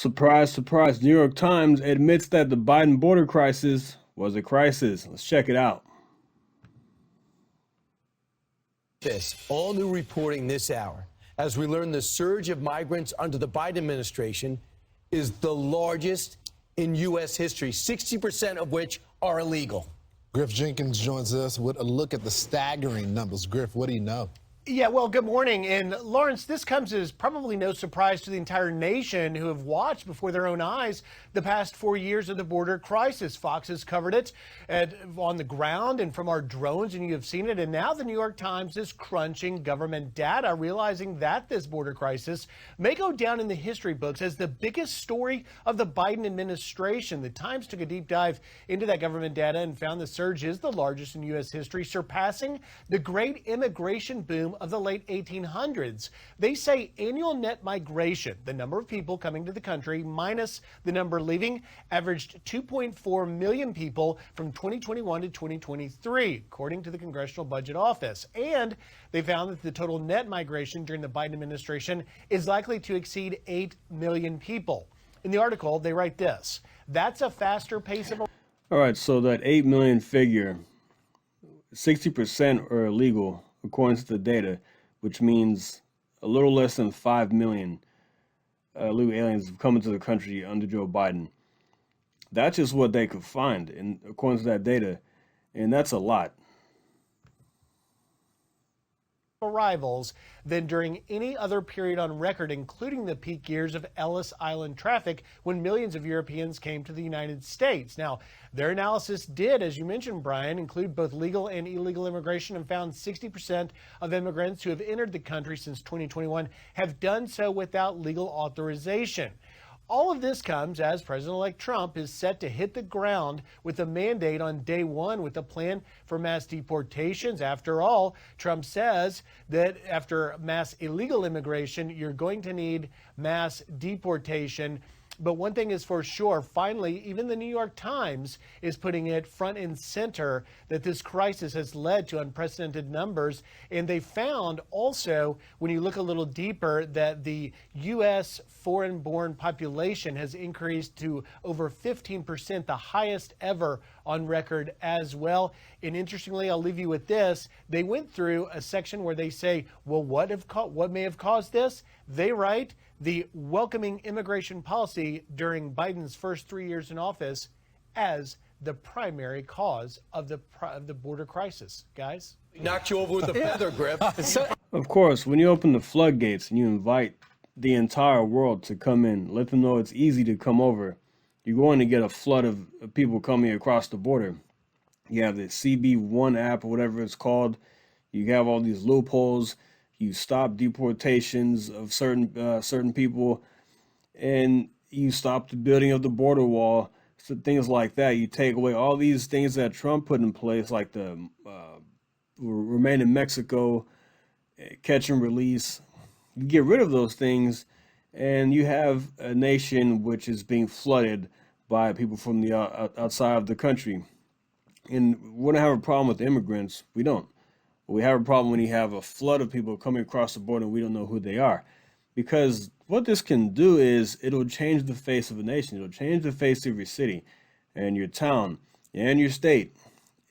Surprise, surprise. New York Times admits that the Biden border crisis was a crisis. Let's check it out. This all new reporting this hour as we learn the surge of migrants under the Biden administration is the largest in U.S. history, 60% of which are illegal. Griff Jenkins joins us with a look at the staggering numbers. Griff, what do you know? Yeah, well, good morning. And Lawrence, this comes as probably no surprise to the entire nation who have watched before their own eyes the past 4 years of the border crisis. Fox has covered it on the ground and from our drones, and you have seen it. And now the New York Times is crunching government data, realizing that this border crisis may go down in the history books as the biggest story of the Biden administration. The Times took a deep dive into that government data and found the surge is the largest in U.S. history, surpassing the great immigration boom of the late 1800s. They say annual net migration, the number of people coming to the country minus the number leaving, averaged 2.4 million people from 2021 to 2023, according to the Congressional Budget Office. And they found that the total net migration during the Biden administration is likely to exceed 8 million people. In the article, they write this: that's a faster pace of... All right, so that 8 million figure, 60% are illegal, according to the data, which means a little less than 5 million illegal aliens have come into the country under Joe Biden. That's just what they could find, and according to that data, and that's a lot. Arrivals than during any other period on record, including the peak years of Ellis Island traffic when millions of Europeans came to the United States. Now, their analysis did, as you mentioned, Brian, include both legal and illegal immigration and found 60% of immigrants who have entered the country since 2021 have done so without legal authorization. All of this comes as President-elect Trump is set to hit the ground with a mandate on day one with a plan for mass deportations. After all, Trump says that after mass illegal immigration, you're going to need mass deportation. But one thing is for sure, finally, even the New York Times is putting it front and center that this crisis has led to unprecedented numbers. And they found also, when you look a little deeper, that the U.S. foreign-born population has increased to over 15%, the highest ever on record as well. And interestingly, I'll leave you with this. They went through a section where they say, well, what may have caused this? They write, the welcoming immigration policy during Biden's first 3 years in office as the primary cause of the border crisis. Guys? Knocked you over with a feather, Griff. Of course, when you open the floodgates and you invite the entire world to come in, let them know it's easy to come over, you're going to get a flood of people coming across the border. You have the CB1 app or whatever it's called. You have all these loopholes. You stop deportations of certain people, and you stop the building of the border wall, so things like that. You take away all these things that Trump put in place, like the remain in Mexico, catch and release. You get rid of those things, and you have a nation which is being flooded by people from the outside of the country. And we don't have a problem with immigrants. We don't. We have a problem when you have a flood of people coming across the border and we don't know who they are. Because what this can do is it'll change the face of a nation. It'll change the face of your city and your town and your state.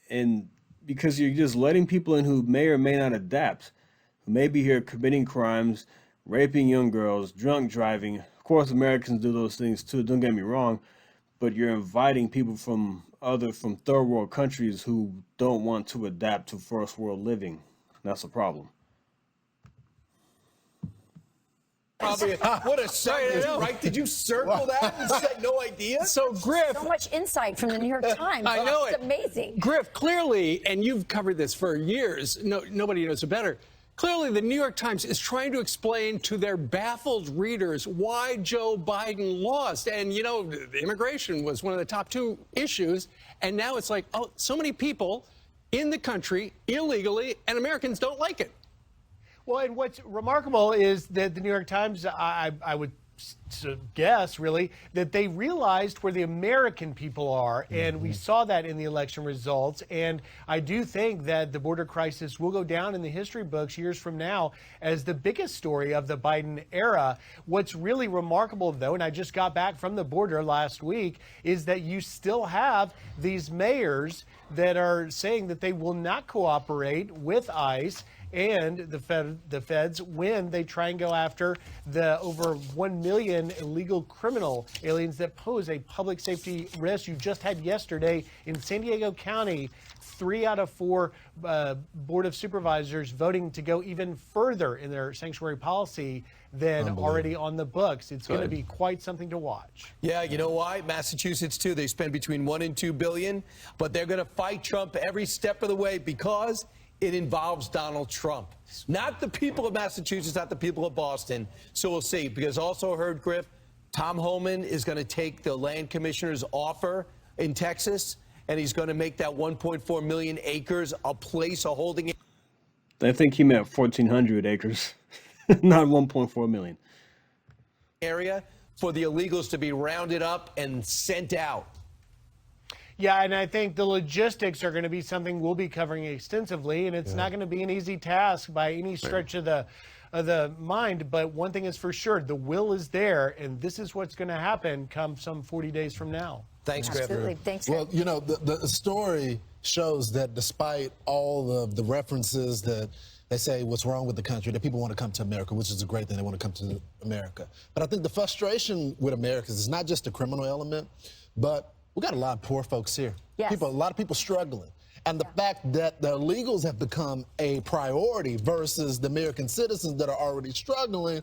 And because you're just letting people in who may or may not adapt, who may be here committing crimes, raping young girls, drunk driving. Of course, Americans do those things too, don't get me wrong, but you're inviting people from third world countries who don't want to adapt to first world living. That's a problem. What a sentence, right? Did you circle that and said no idea? So, Griff. So much insight from the New York Times. I know it's amazing. Griff, clearly, and you've covered this for years, nobody knows it better. Clearly, the New York Times is trying to explain to their baffled readers why Joe Biden lost. And, you know, immigration was one of the top two issues. And now it's like, oh, so many people in the country illegally, and Americans don't like it. Well, and what's remarkable is that the New York Times, I would guess, really, that they realized where the American people are, and we saw that in the election results. And I do think that the border crisis will go down in the history books years from now as the biggest story of the Biden era. What's really remarkable, though, and I just got back from the border last week, is that you still have these mayors that are saying that they will not cooperate with ICE and the feds when they try and go after the over 1 million illegal criminal aliens that pose a public safety risk. You just had yesterday in San Diego County, 3 out of 4 Board of Supervisors voting to go even further in their sanctuary policy than already on the books. It's going to be quite something to watch. Yeah, you know why? Massachusetts, too. They spend between $1 and $2 billion, but they're going to fight Trump every step of the way because it involves Donald Trump. Not the people of Massachusetts, not the people of Boston. So we'll see. Because also heard, Griff, Tom Homan is going to take the land commissioner's offer in Texas, and he's going to make that 1.4 million acres a place, a holding. I think he meant 1,400 acres, not 1.4 million. Area for the illegals to be rounded up and sent out. Yeah, and I think the logistics are going to be something we'll be covering extensively, and it's not going to be an easy task by any stretch of the mind. But one thing is for sure, the will is there, and this is what's going to happen come some 40 days from now. Thanks, Griff. Absolutely. Thanks. Well, you know, the story shows that despite all of the references that they say what's wrong with the country, that people want to come to America, which is a great thing. They want to come to America. But I think the frustration with Americans is not just the criminal element, but we got a lot of poor folks here. Yes. A lot of people struggling. And the fact that the illegals have become a priority versus the American citizens that are already struggling,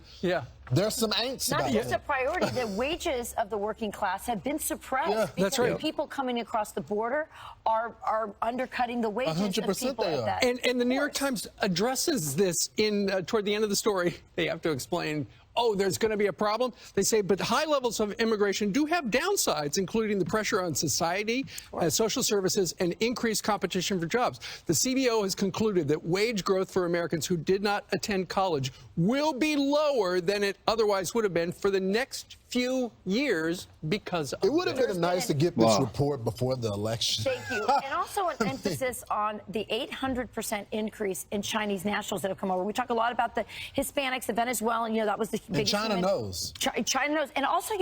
there's some angst Not about just it. a priority, the wages of the working class have been suppressed because that's right. people coming across the border are undercutting the wages of 100% people they at are. that. And the New York Times addresses this in toward the end of the story. They have to explain, oh, there's going to be a problem. They say, but high levels of immigration do have downsides, including the pressure on society, social services, and increased competition for jobs. The CBO has concluded that wage growth for Americans who did not attend college will be lower than it otherwise would have been for the next few years because of It would have been nice to get this report before the election. Thank you. And also an emphasis on the 800% increase in Chinese nationals that have come over. We talk a lot about the Hispanics, the Venezuelan, that was the biggest. And China knows. China knows. And also,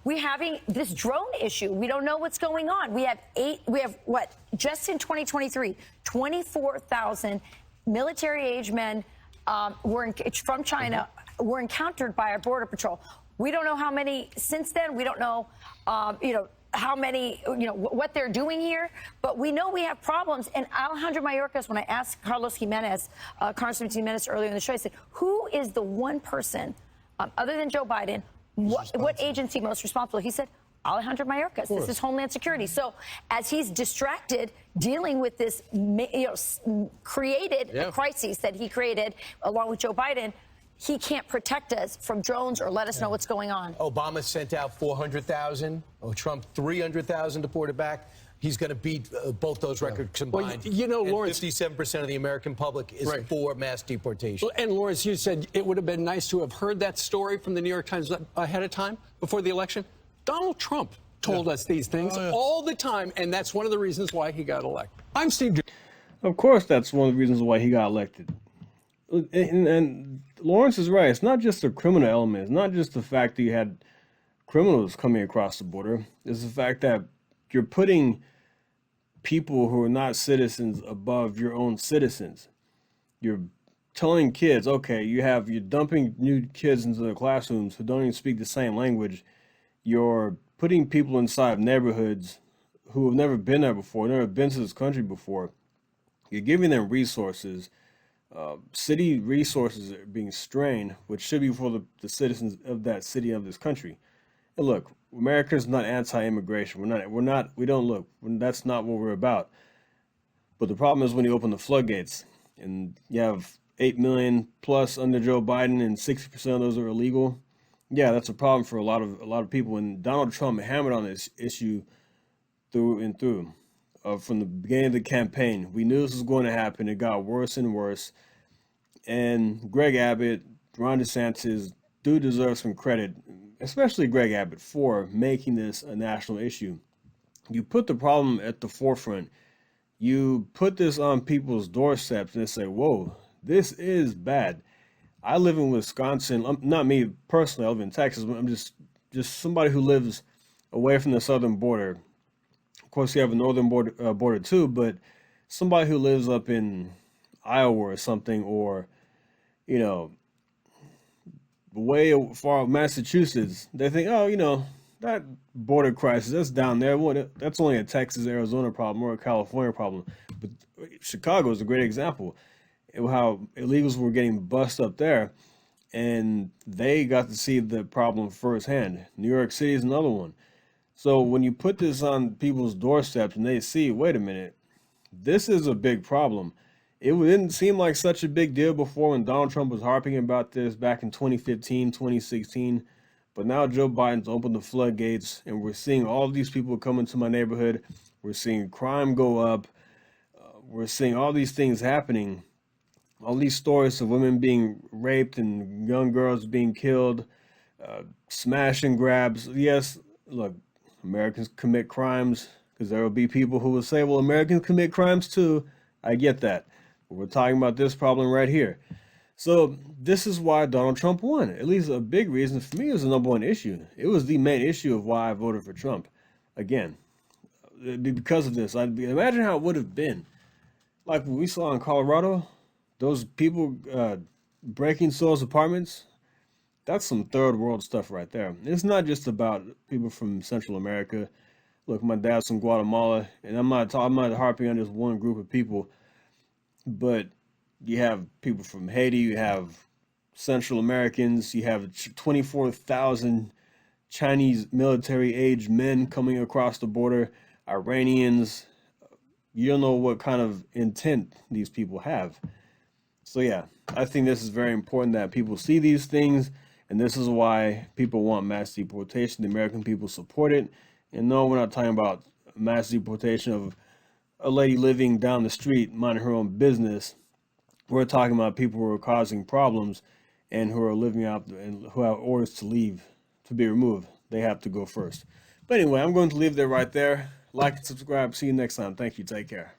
we're having this drone issue. We don't know what's going on. We have just in 2023, 24,000 military-age men from China were encountered by our Border Patrol. We don't know how many since then. We don't know, how many, what they're doing here. But we know we have problems. And Alejandro Mayorkas, when I asked Congressman Jimenez earlier in the show, I said, who is the one person, other than Joe Biden, what agency most responsible? He said, Alejandro Mayorkas. This is Homeland Security. So as he's distracted dealing with this crisis that he created along with Joe Biden, he can't protect us from drones or let us know what's going on. Obama sent out 400,000. Trump 300,000 deported back. He's going to beat both those records combined. Well, Lawrence, 57% of the American public is for mass deportation. And Lawrence, you said it would have been nice to have heard that story from the New York Times ahead of time before the election. Donald Trump told us these things all the time, and that's one of the reasons why he got elected. I'm Steve. Of course, that's one of the reasons why he got elected. And Lawrence is right. It's not just a criminal element. It's not just the fact that you had criminals coming across the border. It's the fact that you're putting people who are not citizens above your own citizens. You're telling kids, okay, you're dumping new kids into the classrooms who don't even speak the same language. You're putting people inside neighborhoods who have never been there before, never been to this country before. You're giving them resources. City resources are being strained, which should be for the citizens of that city, of this country. And look, America's not anti-immigration. That's not what we're about. But the problem is when you open the floodgates and you have 8 million plus under Joe Biden and 60% of those are illegal. Yeah, that's a problem for a lot of people. And Donald Trump hammered on this issue through and through. From the beginning of the campaign, we knew this was going to happen. It got worse and worse. And Greg Abbott, Ron DeSantis, do deserve some credit, especially Greg Abbott, for making this a national issue. You put the problem at the forefront. You put this on people's doorsteps and they say, whoa, this is bad. I live in Wisconsin. Not me personally, I live in Texas, but I'm just somebody who lives away from the southern border. Of course, you have a northern border too, but somebody who lives up in Iowa or something, or, you know, way far Massachusetts, they think, oh, that border crisis, that's down there. Well, that's only a Texas, Arizona problem or a California problem. But Chicago is a great example of how illegals were getting bust up there, and they got to see the problem firsthand. New York City is another one. So when you put this on people's doorsteps and they see, wait a minute, this is a big problem. It didn't seem like such a big deal before when Donald Trump was harping about this back in 2015, 2016. But now Joe Biden's opened the floodgates, and we're seeing all of these people come into my neighborhood. We're seeing crime go up. We're seeing all these things happening. All these stories of women being raped and young girls being killed, smash and grabs. Yes, look, Americans commit crimes, because there will be people who will say, well, Americans commit crimes too. I get that. But we're talking about this problem right here. So this is why Donald Trump won. At least a big reason for me. It was the number one issue. It was the main issue of why I voted for Trump. Again, because of this, imagine how it would have been. Like what we saw in Colorado, those people breaking souls' apartments. That's some third world stuff right there. It's not just about people from Central America. Look, my dad's from Guatemala, and I'm not harping on just one group of people, but you have people from Haiti, you have Central Americans, you have 24,000 Chinese military-aged men coming across the border, Iranians. You don't know what kind of intent these people have. So yeah, I think this is very important that people see these things, and this is why people want mass deportation. The American people support it. And no, we're not talking about mass deportation of a lady living down the street, minding her own business. We're talking about people who are causing problems and who are living out and who have orders to leave, to be removed. They have to go first. But anyway, I'm going to leave there right there. Like and subscribe. See you next time. Thank you. Take care.